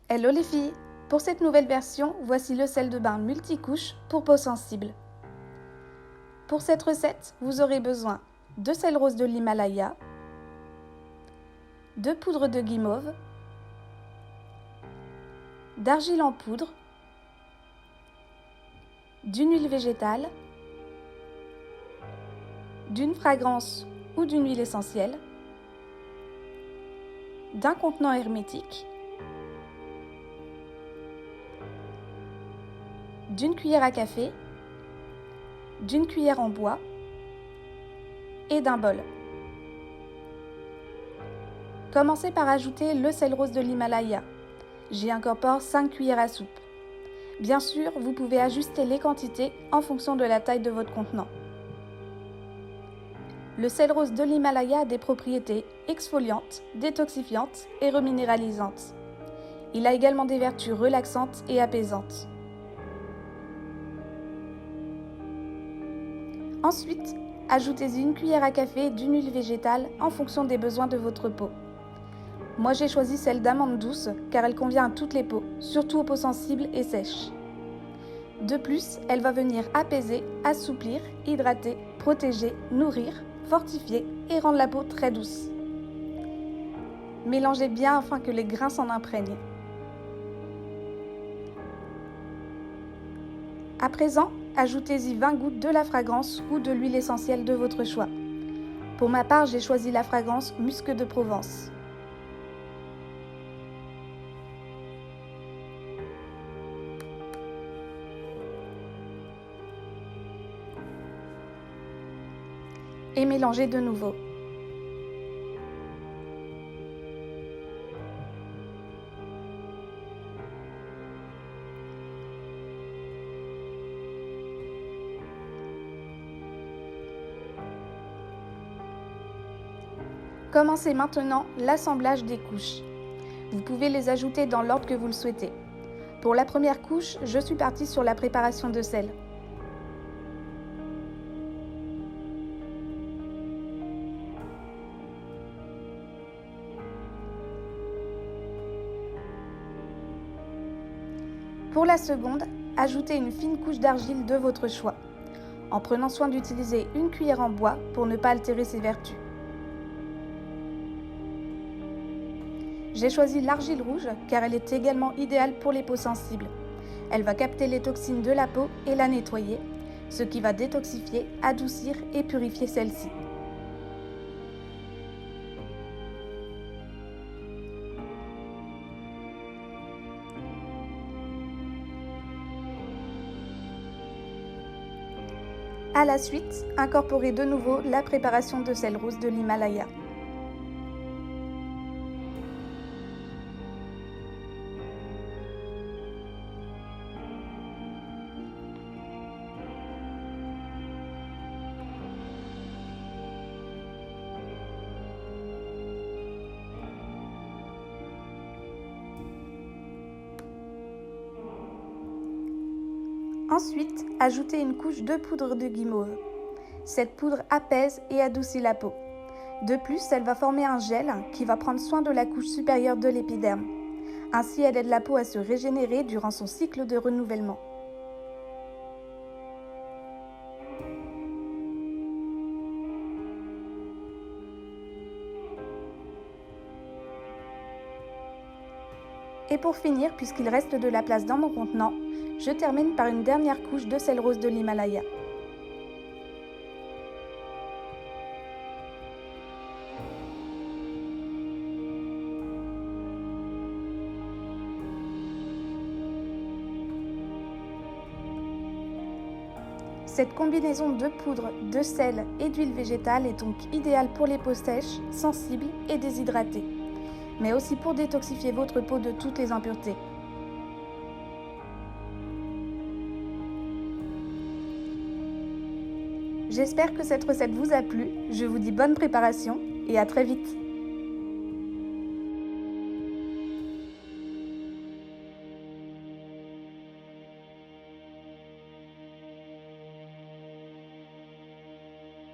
Hello les filles! Pour cette nouvelle version, voici le sel de bain multicouche pour peau sensible. Pour cette recette, vous aurez besoin de sel rose de l'Himalaya, de poudre de guimauve, d'argile en poudre, d'une huile végétale, d'une fragrance ou d'une huile essentielle, d'un contenant hermétique, d'une cuillère à café, d'une cuillère en bois et d'un bol. Commencez par ajouter le sel rose de l'Himalaya. J'y incorpore 5 cuillères à soupe. Bien sûr, vous pouvez ajuster les quantités en fonction de la taille de votre contenant. Le sel rose de l'Himalaya a des propriétés exfoliantes, détoxifiantes et reminéralisantes. Il a également des vertus relaxantes et apaisantes. Ensuite, ajoutez-y une cuillère à café d'une huile végétale en fonction des besoins de votre peau. Moi j'ai choisi celle d'amande douce car elle convient à toutes les peaux, surtout aux peaux sensibles et sèches. De plus, elle va venir apaiser, assouplir, hydrater, protéger, nourrir, fortifier et rendre la peau très douce. Mélangez bien afin que les grains s'en imprègnent. À présent, ajoutez-y 20 gouttes de la fragrance ou de l'huile essentielle de votre choix. Pour ma part, j'ai choisi la fragrance Musc de Provence. Et mélangez de nouveau. Commencez maintenant l'assemblage des couches. Vous pouvez les ajouter dans l'ordre que vous le souhaitez. Pour la première couche, je suis partie sur la préparation de sel. Pour la seconde, ajoutez une fine couche d'argile de votre choix, en prenant soin d'utiliser une cuillère en bois pour ne pas altérer ses vertus. J'ai choisi l'argile rouge car elle est également idéale pour les peaux sensibles. Elle va capter les toxines de la peau et la nettoyer, ce qui va détoxifier, adoucir et purifier celle-ci. À la suite, incorporez de nouveau la préparation de sel rose de l'Himalaya. Ensuite, ajoutez une couche de poudre de guimauve. Cette poudre apaise et adoucit la peau. De plus, elle va former un gel qui va prendre soin de la couche supérieure de l'épiderme. Ainsi, elle aide la peau à se régénérer durant son cycle de renouvellement. Et pour finir, puisqu'il reste de la place dans mon contenant, je termine par une dernière couche de sel rose de l'Himalaya. Cette combinaison de poudre, de sel et d'huile végétale est donc idéale pour les peaux sèches, sensibles et déshydratées, mais aussi pour détoxifier votre peau de toutes les impuretés. J'espère que cette recette vous a plu, je vous dis bonne préparation et à très vite!